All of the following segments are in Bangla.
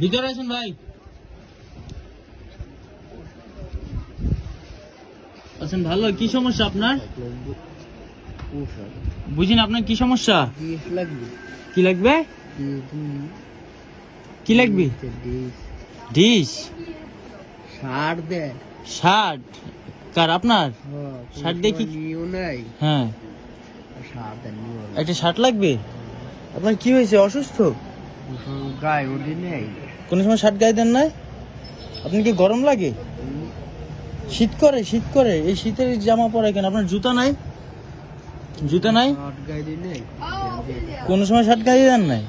ভিতরে আসুন ভাই। আছেন ভালো? কি সমস্যা আপনার? বুঝিনা আপনার কি সমস্যা? কি লাগবে? কি লাগবে? ডিশ শার্ট দে। শার্ট কার আপনার? শার্ট দেখি। হ্যাঁ একটা শার্ট লাগবে। আপনার কি হয়েছে? অসুস্থ? গায়ে ওঠে নেই। কোন সময় শার্ট গায়ে দেন না? আপনি কি গরম লাগে? শীত করে? শীত করে? এই শীতের জামা পরে কেন? আপনার জুতা নাই? জুতা নাই? কোন সময় শার্ট গায়ে দেন নাই?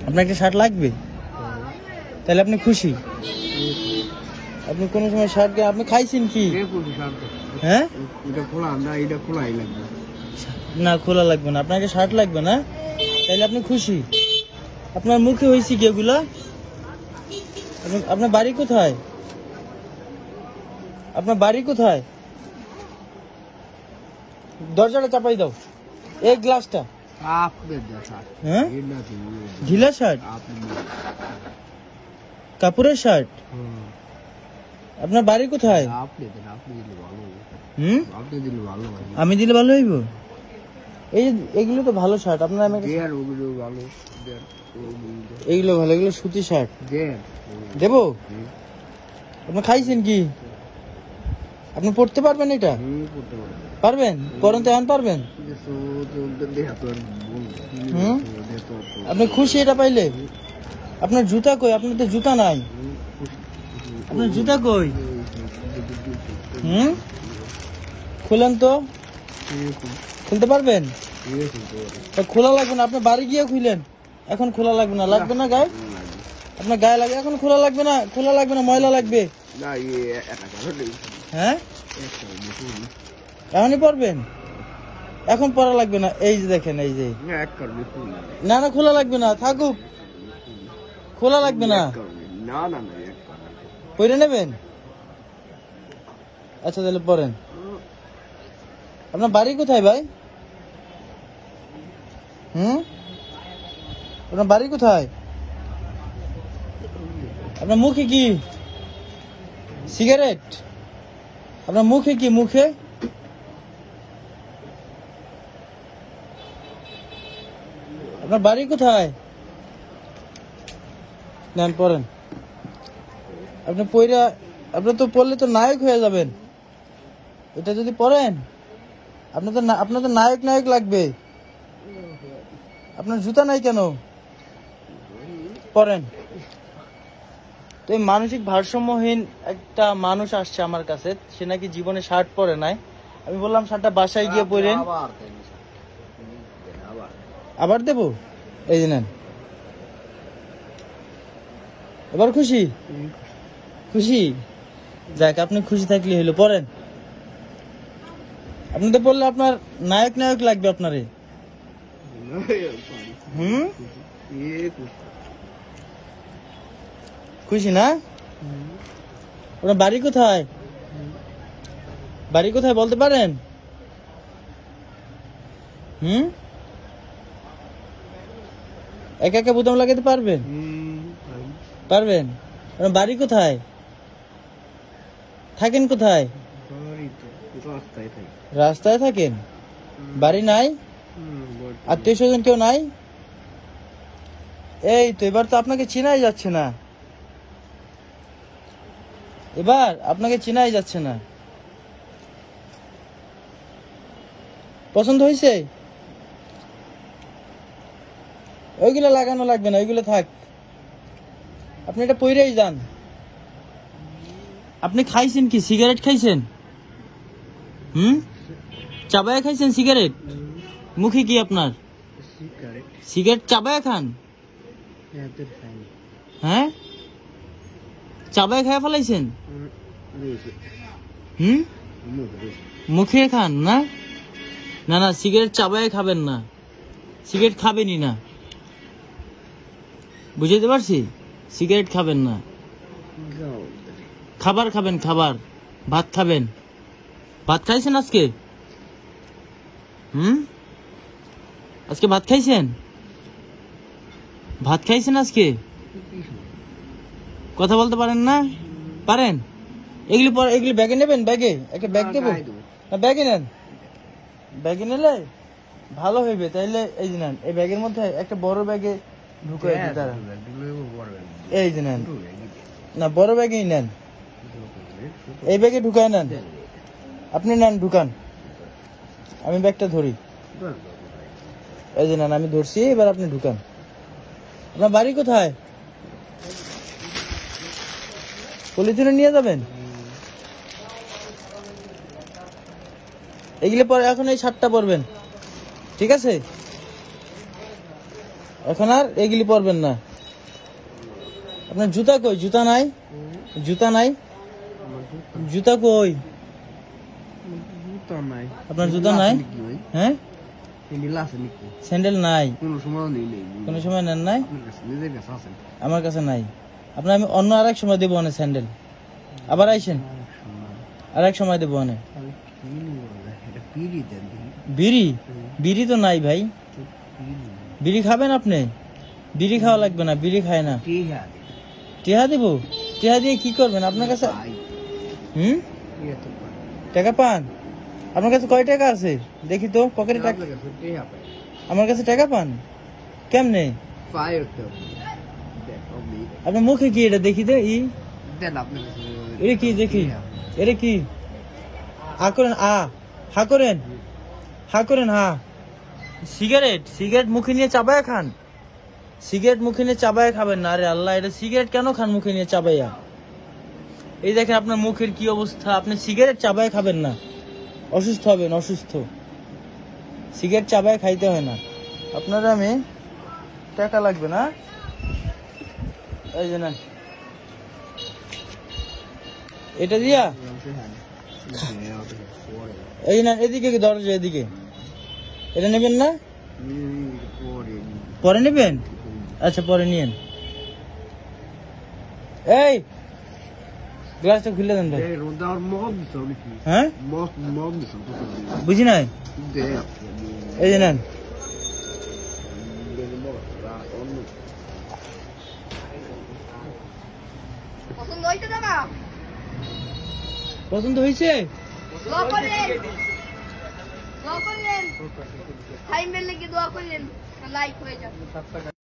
আপনার একটা শার্ট লাগবে? তাহলে আপনি খুশি? আপনি কোন সময় শার্ট গায়ে আপনি খাইছেন কি? হ্যাঁ না খোলা লাগবে না। আপনাকে শার্ট লাগবে না? তাহলে আপনি খুশি? আপনার মুখে হয়েছে কি এগুলা? আপনার বাড়ি কোথায়? আপনার বাড়ি কোথায়? দরজাটা চাপাই দাও। এই গ্লাসটা। হ্যাঁ ঢিলা শার্ট, কাপড়ের শার্ট। আপনার বাড়ি কোথায়? আমি দিলে ভালো হইব? এইগুলো তো ভালো শার্ট। আপনার এইগুলো ভালো, এগুলো সুতি শার্ট। দেবো? আপনি খাইছেন কি? আপনি পড়তে পারবেন এটা? পারবেন? পরেন তো এখন পারবেন? আপনি খুশি এটা পাইলে? আপনার জুতা কই? আপনার তো জুতা নাই। আপনার জুতা কই? খুলেন তো। খুলতে পারবেন? খোলা লাগবে না। আপনি বাড়ি গিয়ে খুলেন। এখন খোলা লাগবে না। লাগবে না গায়ে? আপনার গায়ে লাগে? এখন খোলা লাগবে না। খোলা লাগবে না, ময়লা লাগবে। হ্যাঁ এখনই পড়বেন? এখন পড়া লাগবে না। এই যে দেখেন, এই যে না না খোলা লাগবে না, থাকুক। খোলা লাগবে না। পরে নেবেন? আচ্ছা তাহলে পড়েন। আপনার বাড়ি কোথায় ভাই? আপনার বাড়ি কোথায়? আপনার মুখে কি সিগারেট? আপনার মুখে কি? মুখে আপনার বাড়ি কোথায়? নেন পড়েন। আপনি পড়া, আপনি তো পড়লে তো নায়ক হয়ে যাবেন। এটা যদি পড়েন আপনার তো নায়ক নায়ক লাগবে। আপনার জুতা নাই কেন? পড়েন। তো এই মানসিক ভারসাম্যহীন একটা মানুষ আসছে আমার কাছে। সে নাকি জীবনে শার্ট পরে নাই। আমি বললাম শার্টটা বাসায় গিয়ে পরেন। আবার দেবো? এই যে নেন। এবার খুশি? খুশি? যাক, আপনি খুশি থাকলে হইলো। পড়েন। আপনি তো বললে আপনার নায়ক নায়ক লাগবে আপনারে। খুশি না? আপনার বাড়ি কোথায়? বাড়ি কোথায় বলতে পারেন? একা একা বোতাম লাগাতে পারবেন? পারবেন? আপনার বাড়ি কোথায়? থাকেন কোথায়? রাস্তায় থাকেন? বাড়ি নাই? আত্মীয় স্বজন কেউ নাই? এই তো এবার তো আপনাকে চিনাই যাচ্ছে না। এবার আপনাকে চিনাই যাচ্ছে না। পছন্দ হয়েছে? ওইগুলো লাগানো লাগবে না, ওইগুলো থাক। আপনি এটা পইরেই যান। আপনি খাইছেন কি? সিগারেট খাইছেন? চাবায়া খাইছেন সিগারেট? মুখে কি আপনার? সিগারেট চাবায়া খান? হ্যাঁ চাবায়া খায় ফেলাইছেন? মুখে খান না? না না সিগারেট চাবায়া খাবেন না। সিগারেট খাবেনই না, বুঝতে পারছি। সিগারেট খাবেন না, খাবার খাবেন। খাবার, ভাত খাবেন। ভাত খাইছেন আজকে? আজকে ভাত খাইছেন? ভাত খাইছেন আজকে? কথা বলতে পারেন না? পারেন? এগুলি ব্যাগে নেবেন? ব্যাগে একটা ব্যাগ দেবো না? ব্যাগে নেন। ব্যাগে নিলে ভালো হইবে। তাইলে এই যে নেন, এই ব্যাগের মধ্যে একটা বড় ব্যাগে ঢুকাই দিই তারা। এই যে নেন, না বড় ব্যাগেই নেন, এই ব্যাগে ঢুকায় নেন। আপনি নেন, ঢুকান, আমি ব্যাগটা ধরি। এই যে নেন, আমি ধরছি, এবার আপনি ঢুকান। আপনার বাড়ি কোথায়? পলিথিনে নিয়ে যাবেন এগুলি পরে। এখন এই শার্টটা পরবেন, ঠিক আছে? এখন আর এগুলি পরবেন না। আপনার জুতা কই? জুতা নাই? জুতা নাই? জুতা কই? আপনার জুতা নাই? হ্যাঁ, স্যান্ডেল নাই? কোনো সময় নেন নাই? আমার কাছে নাই। আপনার আমি অন্য আরেক সময় দেবো অনেক স্যান্ডেল। আবার আইসেন, আরেক সময় দেবো অনেক। বিড়ি? বিড়ি তো নাই ভাই। বিড়ি খাবেন আপনি? বিড়ি খাওয়া লাগবে না, বিড়ি খায় না। টেহা দিব? টেহা দিয়ে কি করবেন? আপনার কাছে টাকা পান? আপনার কাছে কয় টাকা আছে দেখি তো পকেটে টাকা। আমার কাছে টাকা পান কেমনে? আপনার মুখে কি এটা দেখি? এটা কি দেখি? এটা কি? হা করেন, হা করেন, হা করেন, হা। সিগারেট? সিগারেট মুখে নিয়ে চাবায়া খান? সিগারেট মুখে নিয়ে চাবায়া খাবেন না। আরে আল্লাহ, এটা সিগারেট কেন খান মুখে নিয়ে চাবাইয়া? এই দেখেন আপনার মুখের কি অবস্থা। আপনি সিগারেট চাবায় খাবেন না, অসুস্থ হবেন, অসুস্থ। সিগারেট চাবায় খাইতে হয় না। আপনারা আমি টাকা লাগবে না। এই যে নেন, এটা দিয়া এই না, এদিকে দরজা, এদিকে। এটা নেবেন না? পরে নেবেন? আচ্ছা, পরে নিয়েন। এই গ্লাসটা খুলে দেন ভাই। হ্যাঁ, বুঝি নাই। এই যে নেন। পছন্দ হয়েছে? লাইক হয়ে যাবে।